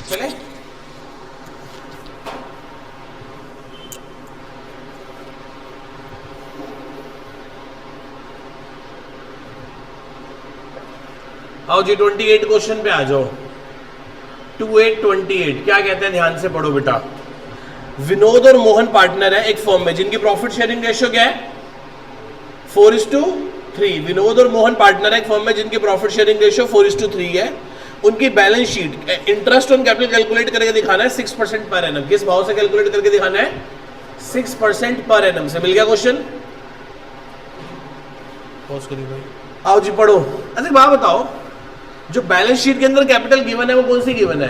चले आओ जी 28 क्वेश्चन पे आ जाओ। 2828 क्या कहते हैं, ध्यान से पढ़ो बेटा। विनोद और मोहन पार्टनर है एक फर्म में जिनकी प्रॉफिट शेयरिंग रेशियो क्या है 4:3। विनोद और मोहन पार्टनर है एक फर्म में जिनकी प्रॉफिट शेयरिंग रेशियो 4:3 है। उनकी balance sheet interest on capital calculate करके दिखाना है 6% पर एनम। किस भाव से कैलकुलेट करके दिखाना है 6% पर एनम से। मिल गया क्वेश्चन, पॉज करिए भाई। आओ जी पढ़ो। अच्छा बात बताओ, जो बैलेंस शीट के अंदर कैपिटल गिवन है वो कौन सी गिवन है,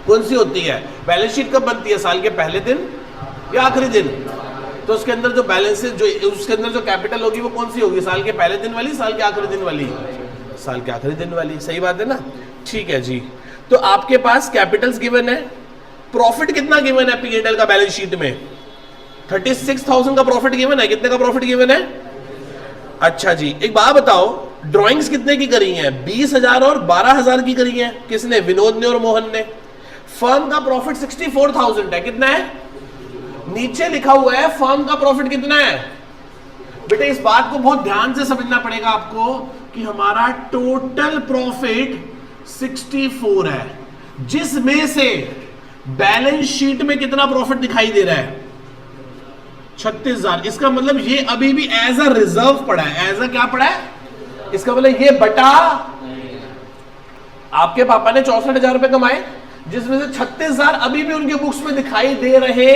कौन सी होती है? बैलेंस शीट कब बनती है, साल के पहले दिन या आखिरी दिन? तो उसके अंदर जो बैलेंस जो उसके अंदर जो कैपिटल होगी वो कौन सी होगी, साल के पहले दिन वाली, साल के आखिरी दिन वाली? साल के आखिरी दिन वाली। सही बात है ना? ठीक है जी। तो आपके पास कैपिटल्स गिवन है, प्रॉफिट कितना गिवन है पीएनएल का बैलेंस शीट में? 36,000 का प्रॉफिट गिवन है। कितने का प्रॉफिट गिवन है? अच्छा जी, एक बात बताओ, ड्राइंग्स कितने की करी हैं? 20,000 और 12,000 की करी हैं। किसने? विनोद ने और मोहन ने। फर्म का प्रॉफिट 64,000 है। कितना है? नीचे लिखा हुआ है फर्म का प्रॉफिट कितना है। बेटे इस बात को बहुत ध्यान से समझना पड़ेगा आपको कि हमारा टोटल प्रॉफिट 64 है, जिसमें से बैलेंस शीट में कितना प्रॉफिट दिखाई दे रहा है 36,000। इसका मतलब ये अभी भी एज अ रिजर्व पड़ा है। एज अ क्या पड़ा है? इसका मतलब ये बटा आपके पापा ने 64,000 रुपए कमाए, जिसमें से 36,000 अभी भी उनके बुक्स में दिखाई दे रहे।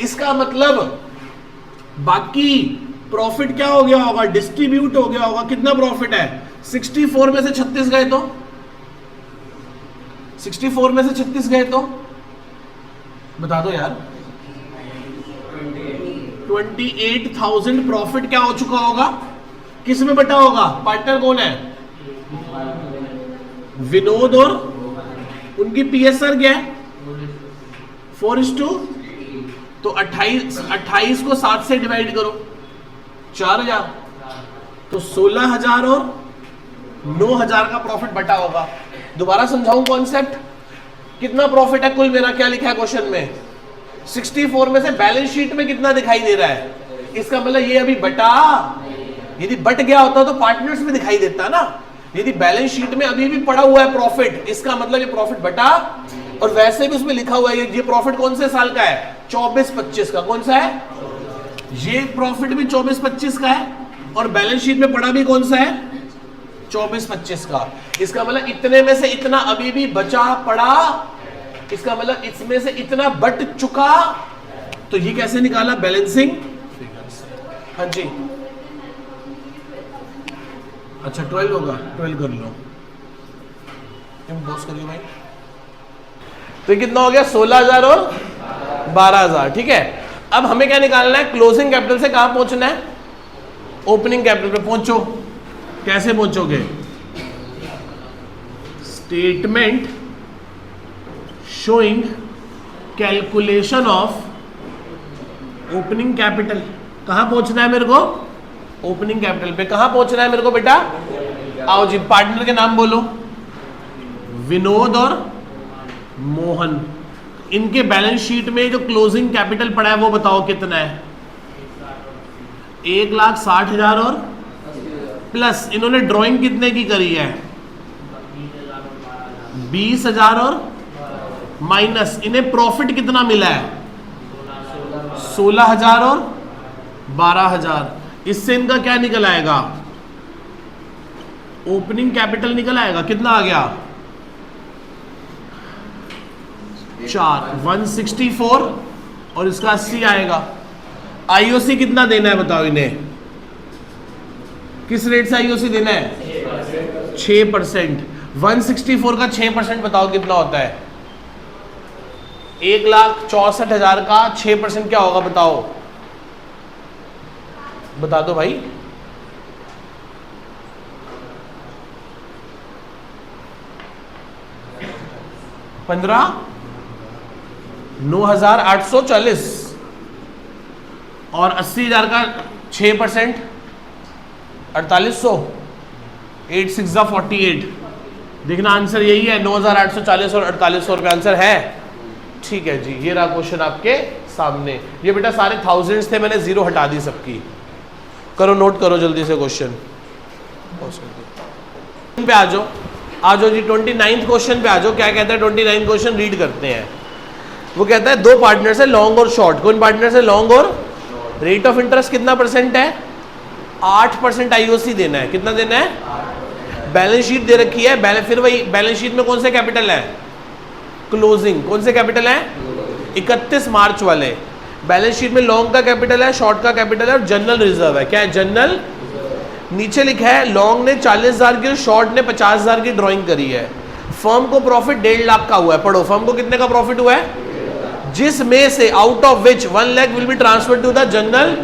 इसका मतलब बाकी प्रॉफिट क्या हो गया होगा, डिस्ट्रीब्यूट हो गया होगा। कितना प्रॉफिट है? 64 में से 36 गए तो 64 में से 36 गए तो बता दो यार। 28,000 प्रॉफिट क्या हो चुका होगा, किस में बटा होगा? पार्टनर कौन है? विनोद और उनकी पीएसआर क्या है 4:2। तो 28 को 7 से डिवाइड करो, 4,000। तो 16,000 और 9,000 का प्रॉफिट बटा होगा। दोबारा समझाऊं कॉन्सेप्ट, कितना प्रॉफिट है कुल मेरा, क्या लिखा है क्वेश्चन में? 64 में से बैलेंस शीट में कितना दिखाई दे रहा है? इसका मतलब ये अभी बटा, यदि बट गया होता तो पार्टनर्स में दिखाई देता ना। यदि बैलेंस शीट में अभी भी पड़ा हुआ है प्रॉफिट, इसका मतलब ये प्रॉफिट बटा। और वैसे भी उसमें लिखा हुआ है ये प्रॉफिट कौन से साल का है? 24-25 का। कौन सा है? ये प्रॉफिट भी 24-25 का है, और बैलेंस शीट में पड़ा भी कौन सा है? 24-25 का। इसका मतलब इतने में से इतना अभी भी बचा पड़ा, इसका मतलब इसमें से इतना बट चुका। तो ये कैसे निकाला? बैलेंसिंग। हाँ जी, अच्छा 12 होगा, 12 कर लो, बॉस करिए भाई। तो कितना हो गया? 16,000 और 12,000। ठीक है, अब हमें क्या निकालना है? क्लोजिंग कैपिटल से कहां पहुंचना है? ओपनिंग कैपिटल पे पहुंचो। कैसे पहुंचोगे? Statement showing calculation of opening capital. कहां पहुंचना है मेरे को? ओपनिंग कैपिटल पे। कहां पहुंचना है मेरे को बेटा? आओ जी, पार्टनर के नाम बोलो। विनोद और मोहन। इनके बैलेंस शीट में जो क्लोजिंग कैपिटल पड़ा है वो बताओ कितना है? 1,60,000 और प्लस इन्होंने ड्राइंग कितने की करी है? 20,000 और माइनस इन्हें प्रॉफिट कितना मिला है? 16,000 और 12,000। इससे इनका क्या निकल आएगा? ओपनिंग कैपिटल निकल आएगा। कितना आ गया? 164 और इसका 80 आएगा। आईओसी कितना देना है बताओ इन्हें? किस रेट से आईओसी देना है? 6%। 164 का 6% बताओ कितना होता है? 1,64,000 का 6% क्या होगा बताओ? बता दो भाई। पंद्रह 9,840 और 80,000 का 6% 4,800। 8 6 48। देखना आंसर यही है, 9,840 और 4800 रुपये आंसर है। ठीक है जी, ये रहा क्वेश्चन आपके सामने। ये बेटा सारे थाउजेंड्स थे, मैंने जीरो हटा दी सबकी। करो नोट करो जल्दी से क्वेश्चन पे आ जाओ जी। 29th क्वेश्चन पे आ जाओ। क्या कहता है 29th क्वेश्चन, रीड करते हैं। वो कहता है दो पार्टनर्स है लॉन्ग और शॉर्ट। कौन पार्टनर्स है? लॉन्ग और रेट ऑफ इंटरेस्ट कितना परसेंट है? 8% आईओसी देना है। कितना देना है? बैलेंस शीट दे रखी है। फिर वही बैलेंस शीट में कौन से कैपिटल है? क्लोजिंग। कौन से कैपिटल है? 31 मार्च वाले। बैलेंस शीट में लॉन्ग का कैपिटल है, शॉर्ट का कैपिटल है और जनरल रिजर्व है। क्या है? जनरल। नीचे लिखा है लॉन्ग ने 40,000 की और शॉर्ट ने 50,000 की ड्राइंग करी है। फर्म को प्रॉफिट 1.5 लाख का हुआ है। पढ़ो, फर्म को कितने का प्रॉफिट हुआ है? जिसमें से out of which 1 lakh will be transfer to the general.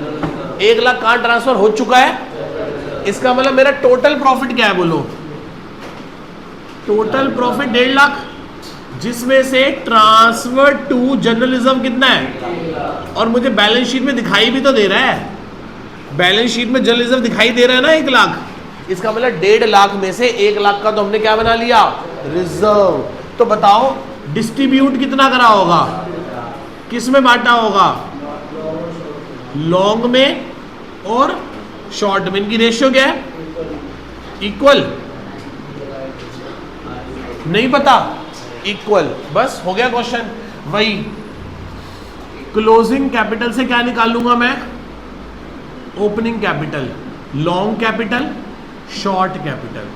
1 lakh कहां ट्रांसफर हो चुका है? इसका मतलब मेरा टोटल प्रॉफिट क्या है? बोलो, टोटल प्रॉफिट 1.5 लाख, जिसमें से ट्रांसफर टू जर्नलिज्म कितना है? और मुझे बैलेंस शीट में दिखाई भी तो दे रहा है, बैलेंस शीट में जर्नलिज्म दिखाई दे रहा है ना 1 लाख। इसका मतलब 1.5 लाख में से 1 लाख का तो हमने क्या बना लिया? रिजर्व। तो बताओ डिस्ट्रीब्यूट कितना करा होगा? किस में बांटा होगा? लॉन्ग में और शॉर्ट में। इनकी रेशियो क्या है? इक्वल। नहीं पता? इक्वल। बस हो गया क्वेश्चन। वही क्लोजिंग कैपिटल से क्या निकाल लूंगा मैं? Opening capital, long capital, short capital.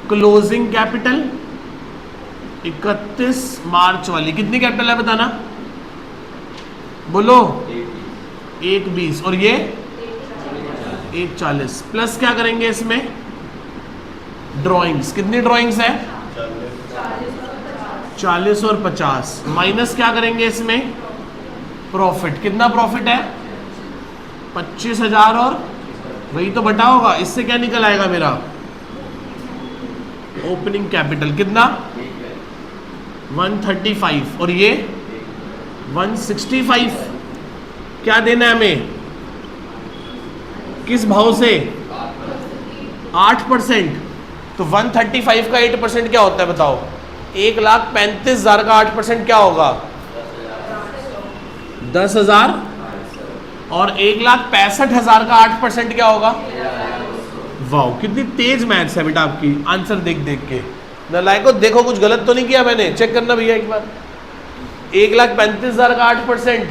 Closing capital 31 मार्च वाली कितनी कैपिटल है बताना? बोलो। 1.20 और ये 1.40 प्लस क्या करेंगे इसमें? ड्राइंग्स। कितनी ड्राइंग्स है? 40 और 50 माइनस क्या करेंगे इसमें? प्रॉफिट। कितना प्रॉफिट है? 25,000 और वही तो बटा होगा। इससे क्या निकल आएगा मेरा? ओपनिंग कैपिटल कितना? 135 और ये 165। क्या देना है हमें? किस भाव से? 8%। तो 135 का 8% क्या होता है बताओ? 1,35,000 का 8% क्या होगा? 10,000। और 1,65,000 का 8% क्या होगा? वाह, कितनी तेज मैथ्स है बेटा आपकी। आंसर देख देख के नालायको, देखो कुछ गलत तो नहीं किया मैंने, चेक करना भैया एक बार। 1,35,000 का 8%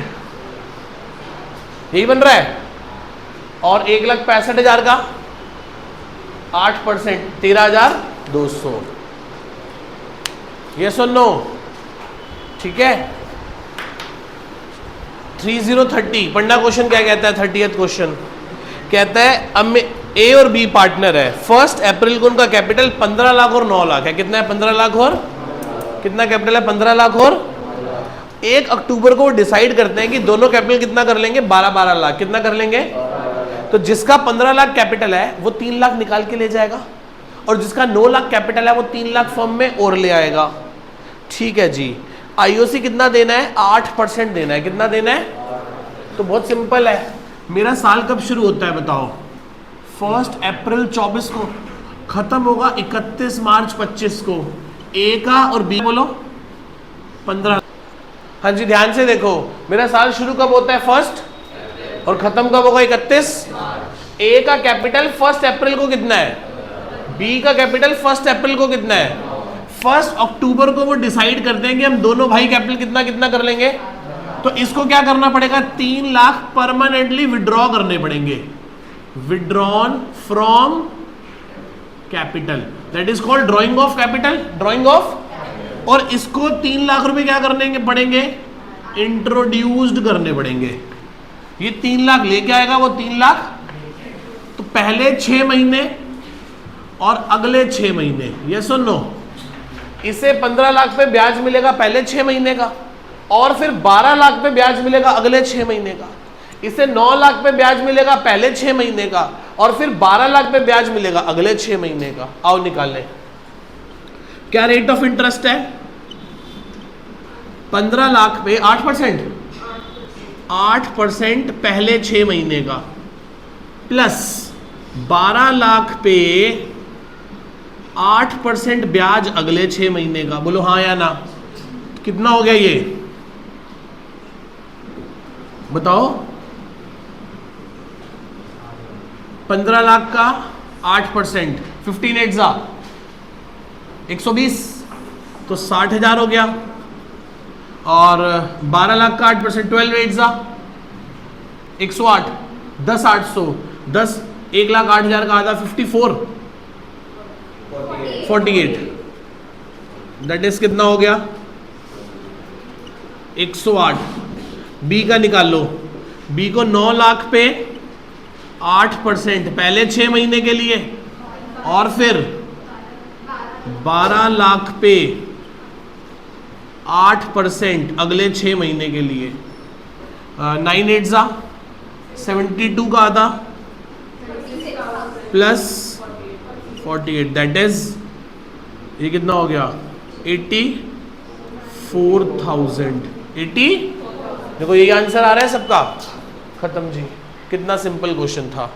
यही बन रहा है, और 1,65,000 का 8% 13,200। ये सुनो, ठीक है। 3030 पढ़ना। क्वेश्चन क्या कहता है? 30th क्वेश्चन कहता है अब ए और बी पार्टनर है। 1 अप्रैल को उनका कैपिटल 15 लाख और 9 लाख है। कितना है? 15 लाख और कितना कैपिटल है? 15 लाख और 1 अक्टूबर को वो डिसाइड करते हैं कि दोनों कैपिटल कितना कर लेंगे? 12-12 लाख। कितना कर लेंगे? तो जिसका 15 लाख कैपिटल है वो 3 लाख निकाल के ले जाएगा, और जिसका 9 लाख कैपिटल है वो 3 लाख फर्म में और ले आएगा। ठीक है जी। आईओसी कितना देना है? 8% देना है। कितना देना है? तो बहुत सिंपल है। मेरा साल कब शुरू होता है बताओ? 1 अप्रैल 24 को, खत्म होगा 31 मार्च 25 को। ए का और बी बोलो 15। हाँ जी, ध्यान से देखो, मेरा साल शुरू कब होता है? 1 और खत्म कब होगा? 31। ए का कैपिटल 1 अप्रैल को कितना है? बी का कैपिटल 1 अप्रैल को कितना है? 1 अक्टूबर को वो डिसाइड करते हैं कि हम दोनों भाई कैपिटल कितना कितना कर लेंगे। तो इसको क्या करना पड़ेगा? 3 लाख परमानेंटली विड्रॉ करने पड़ेंगे। Withdrawn from capital, that is called drawing of capital. Drawing of. और इसको 3 लाख रुपए क्या करने पड़ेंगे? इंट्रोड्यूस्ड करने पड़ेंगे। ये 3 लाख लेके आएगा वो 3 लाख। तो पहले 6 महीने और अगले 6 महीने, ये सुनो, इसे 15 लाख पे ब्याज मिलेगा पहले 6 महीने का, और फिर 12 लाख पे ब्याज मिलेगा अगले 6 महीने का। इसे 9 लाख पे ब्याज मिलेगा पहले 6 महीने का, और फिर 12 लाख पे ब्याज मिलेगा अगले 6 महीने का। आओ निकाल लें। क्या रेट ऑफ इंटरेस्ट है? 15 लाख पे 8%, 8% पहले 6 महीने का, प्लस 12 लाख पे 8% ब्याज अगले 6 महीने का, बोलो हाँ या ना। कितना हो गया ये बताओ? 15 लाख का 8%, 15 8 जा 120, तो 60,000 हो गया। और 12 लाख का 8%, 12 8 जा 108, 10 800, 10 1,08,000 का आधा 54, 48, दैट इज कितना हो गया? 108। बी का निकाल लो। बी को 9 लाख पे 8% पहले 6 महीने के लिए, और फिर 12 लाख पे 8% अगले 6 महीने के लिए। 9 8 जा 72 का आधा प्लस 48, दैट इज ये कितना हो गया? 84,000। 80, देखो यही आंसर आ रहा है सबका। खत्म जी, कितना सिंपल क्वेश्चन था।